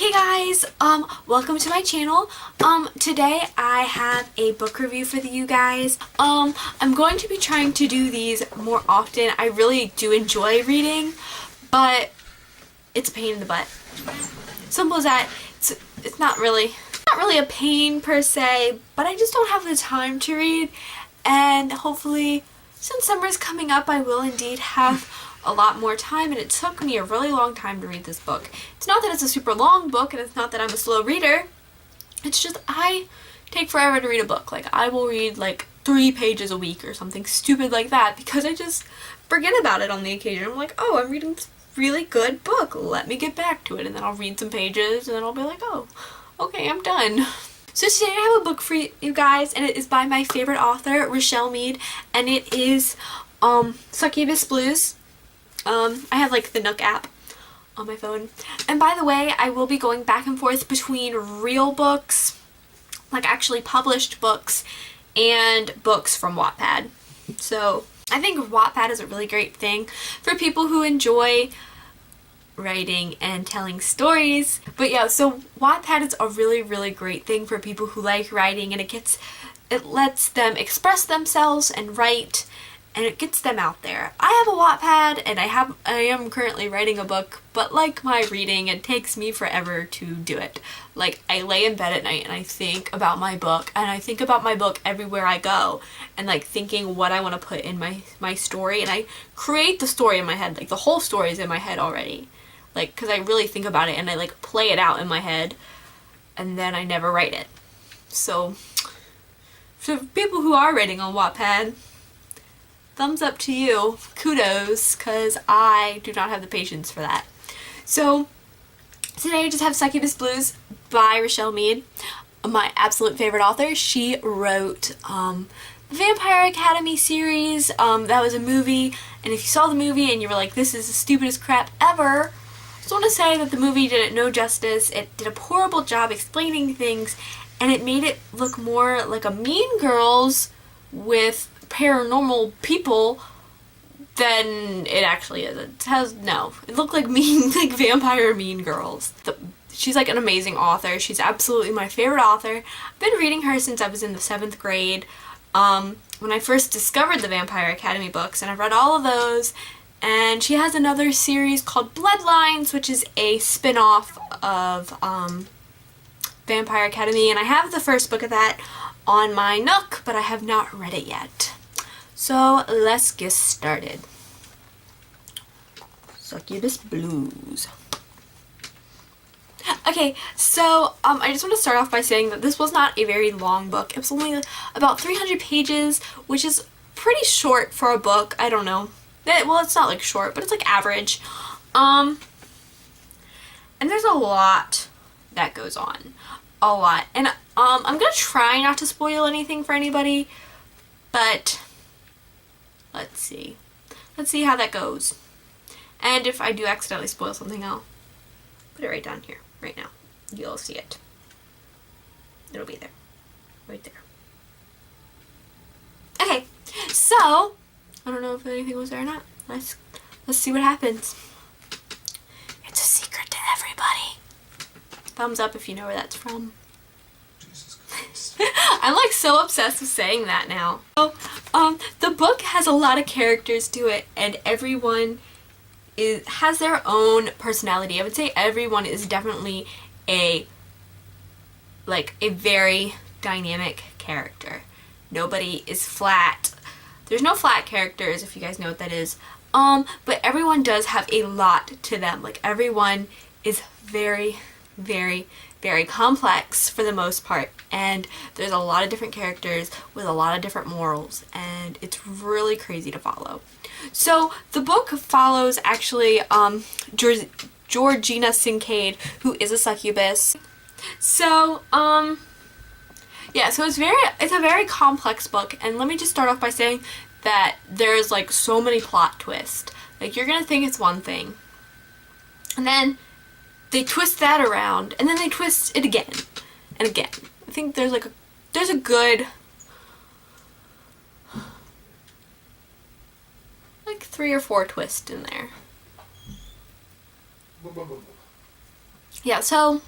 Hey guys, welcome to my channel. Today I have a book review for you guys. I'm going to be trying to do these more often. I really do enjoy reading, but it's a pain in the butt. Simple as that. It's not really a pain per se, but I just don't have the time to read, and hopefully since summer's coming up I will indeed have a lot more time, and it took me a really long time to read this book. It's not that it's a super long book, and it's not that I'm a slow reader. It's just I take forever to read a book. Like, I will read like 3 pages a week or something stupid like that because I just forget about it on the occasion. I'm like, oh, I'm reading this really good book. Let me get back to it. And then I'll read some pages and then I'll be like, oh, okay, I'm done. So today I have a book for you guys, and it is by my favorite author, Richelle Mead, and it is Succubus Blues. I have like the Nook app on my phone. And by the way, I will be going back and forth between real books, like actually published books, and books from Wattpad. So I think Wattpad is a really great thing for people who enjoy writing and telling stories. But yeah, so Wattpad is a really great thing for people who like writing, and it lets them express themselves and write, and it gets them out there. I have a Wattpad, and I am currently writing a book, but like my reading, it takes me forever to do it. Like, I lay in bed at night and I think about my book, and I think about my book everywhere I go, and like thinking what I want to put in my story, and I create the story in my head. Like, the whole story is in my head already. Like, because I really think about it and I like play it out in my head, and then I never write it. So for people who are writing on Wattpad, thumbs up to you. Kudos, because I do not have the patience for that. So today I just have Succubus Blues by Richelle Mead, my absolute favorite author. She wrote the Vampire Academy series. That was a movie, and if you saw the movie and you were like, this is the stupidest crap ever, I just want to say that the movie did it no justice. It did a horrible job explaining things, and it made it look more like a Mean Girls with paranormal people than it actually is. It looked like like vampire Mean Girls. She's like an amazing author. She's absolutely my favorite author. I've been reading her since I was in the 7th grade, when I first discovered the Vampire Academy books, and I've read all of those. And she has another series called Bloodlines, which is a spin-off of Vampire Academy, and I have the first book of that on my Nook, but I have not read it yet. So let's get started. Succubus Blues. Okay, so I just want to start off by saying that this was not a very long book. It was only about 300 pages, which is pretty short for a book. I don't know. Well, it's not like short, but it's like average. And there's a lot that goes on. A lot. And I'm gonna try not to spoil anything for anybody, but let's see. Let's see how that goes. And if I do accidentally spoil something, I'll put it right down here, right now. You'll see it. It'll be there. Right there. Okay, so I don't know if anything was there or not. Let's see what happens. It's a secret to everybody. Thumbs up if you know where that's from. Jesus Christ. I'm like so obsessed with saying that now. So, the book has a lot of characters to it, and everyone has their own personality. I would say everyone is definitely a very dynamic character. Nobody is flat. There's no flat characters, if you guys know what that is. But everyone does have a lot to them. Like, everyone is very complex for the most part. And there's a lot of different characters with a lot of different morals. And it's really crazy to follow. So, the book follows, actually, Georgina Kincaid, who is a succubus. So, yeah, so it's a very complex book, and let me just start off by saying that there's like so many plot twists. Like, you're gonna think it's one thing, and then they twist that around, and then they twist it again and again. I think there's a good like 3 or 4 twists in there. Yeah, so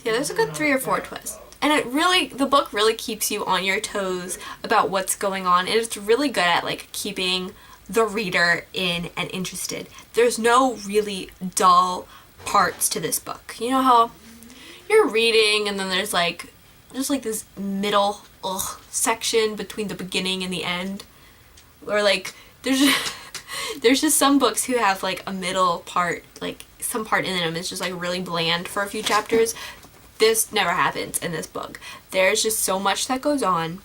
Yeah, there's a good 3 or 4 twists. And the book really keeps you on your toes about what's going on. And it's really good at like keeping the reader in and interested. There's no really dull parts to this book. You know how you're reading and then there's like just like this middle section between the beginning and the end, or like there's just some books who have like a middle part, like some part in them is just like really bland for a few chapters. This never happens in this book. There's just so much that goes on,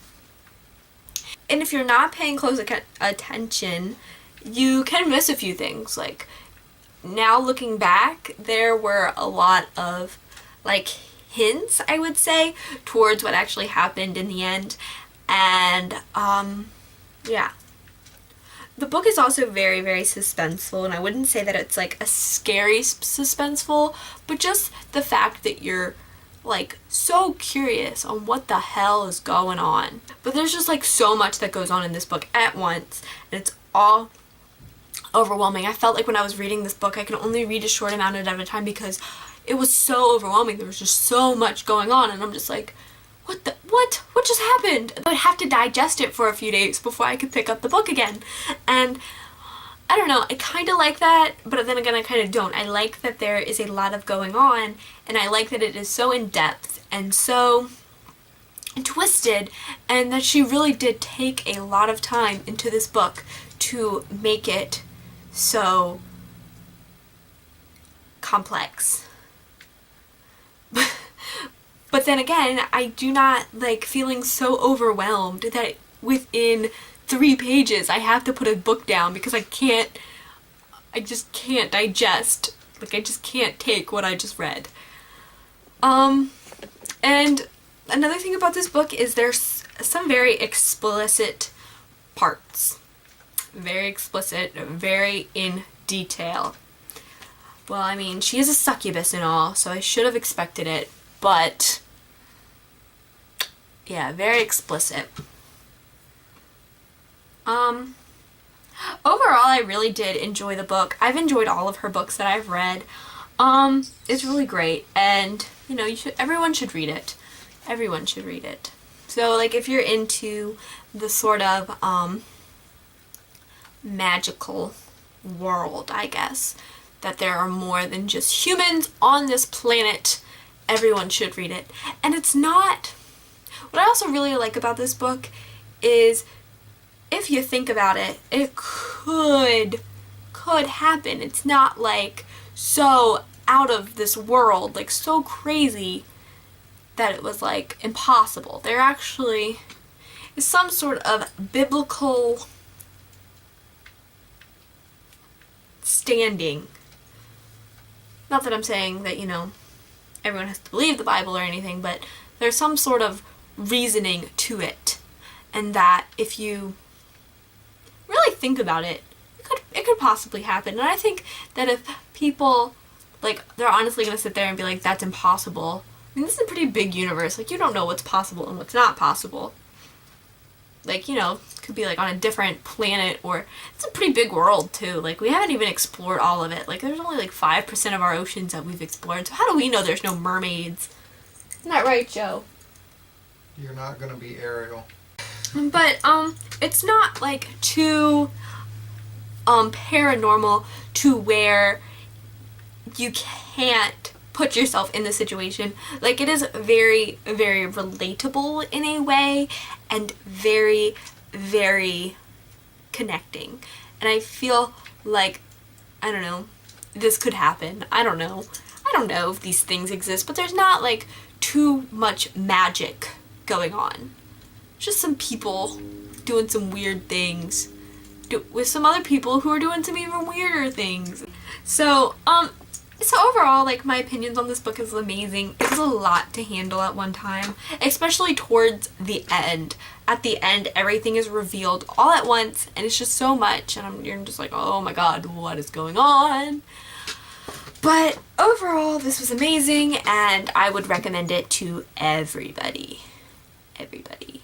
and if you're not paying close attention, you can miss a few things. Like, now looking back, there were a lot of like hints, I would say, towards what actually happened in the end. And yeah, the book is also very, very suspenseful, and I wouldn't say that it's like a scary suspenseful, but just the fact that you're like so curious on what the hell is going on. But there's just like so much that goes on in this book at once, and it's all overwhelming. I felt like when I was reading this book, I could only read a short amount at a time because it was so overwhelming. There was just so much going on, and I'm just like, what just happened? I would have to digest it for a few days before I could pick up the book again. And I don't know, I kind of like that, but then again I kind of don't. I like that there is a lot of going on, and I like that it is so in-depth and so twisted, and that she really did take a lot of time into this book to make it so complex. But then again, I do not like feeling so overwhelmed that within 3 pages I have to put a book down because I just can't digest. Like, I just can't take what I just read. And another thing about this book is there's some very explicit parts. Very explicit, very in detail. Well, I mean, she is a succubus and all, so I should have expected it, but yeah, very explicit. Overall, I really did enjoy the book. I've enjoyed all of her books that I've read. It's really great, and you know, everyone should read it. Everyone should read it. So, like, if you're into the sort of magical world, I guess, that there are more than just humans on this planet, everyone should read it. And it's not... What I also really like about this book is, if you think about it, it could happen. It's not like so out of this world, like so crazy that it was like impossible. There actually is some sort of biblical standing. Not that I'm saying that, you know, everyone has to believe the Bible or anything, but there's some sort of reasoning to it, and that if you really think about it, it could possibly happen. And I think that if people, like, they're honestly going to sit there and be like, that's impossible. I mean, this is a pretty big universe. Like, you don't know what's possible and what's not possible. Like, you know, it could be like on a different planet, or it's a pretty big world too. Like, we haven't even explored all of it. Like, there's only like 5% of our oceans that we've explored. So how do we know there's no mermaids? Isn't that right, Joe? You're not gonna be Ariel. But it's not like too paranormal to where you can't put yourself in the situation. Like, it is very, very relatable in a way, and very, very connecting. And I feel like, I don't know, this could happen. I don't know if these things exist, but there's not like too much magic going on. Just some people doing some weird things with some other people who are doing some even weirder things. So overall, like, my opinions on this book is amazing. It was a lot to handle at one time, especially towards the end. At the end, everything is revealed all at once, and it's just so much, and you're just like, oh my god, what is going on? But overall, this was amazing, and I would recommend it to everybody. Everybody.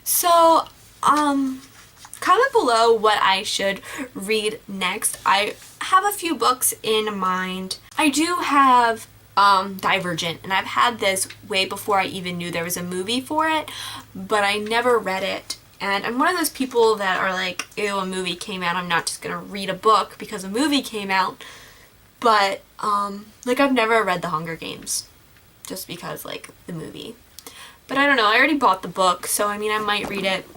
So, comment below what I should read next. I have a few books in mind. I do have Divergent, and I've had this way before I even knew there was a movie for it, but I never read it. And I'm one of those people that are like, ew, a movie came out, I'm not just gonna read a book because a movie came out. But, like, I've never read The Hunger Games, just because, like, the movie. But I don't know, I already bought the book, so I mean, I might read it.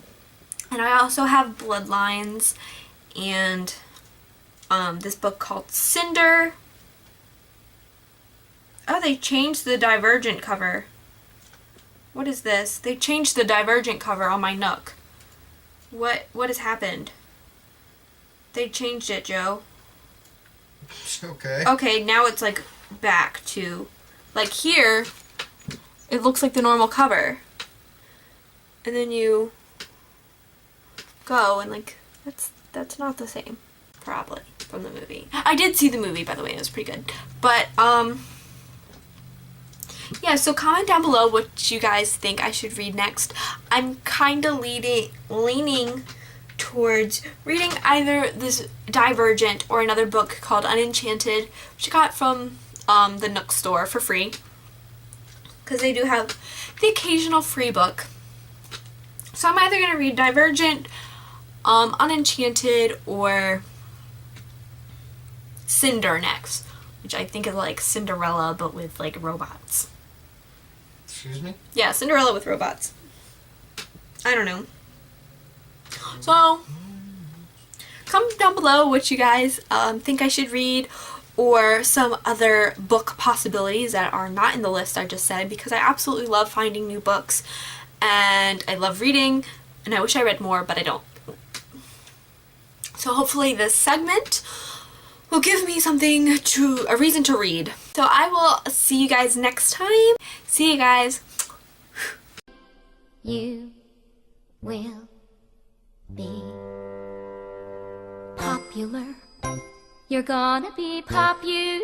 And I also have Bloodlines, and, this book called Cinder. Oh, they changed the Divergent cover. What is this? They changed the Divergent cover on my Nook. What has happened? They changed it, Joe. Okay. Okay, now it's like back to, like here, it looks like the normal cover. And then you go and like, that's not the same, probably, from the movie. I did see the movie, by the way, it was pretty good. But, yeah, so comment down below what you guys think I should read next. I'm kind of leaning towards reading either this Divergent or another book called Unenchanted, which I got from the Nook store for free, because they do have the occasional free book. So I'm either going to read Divergent, Unenchanted, or Cinder next, which I think is like Cinderella but with like robots. Excuse me? Yeah, Cinderella with robots. I don't know. So, comment down below what you guys think I should read, or some other book possibilities that are not in the list I just said, because I absolutely love finding new books, and I love reading, and I wish I read more, but I don't. So hopefully this segment will give me a reason to read. So I will see you guys next time. See you guys. You will be popular. You're gonna be popular.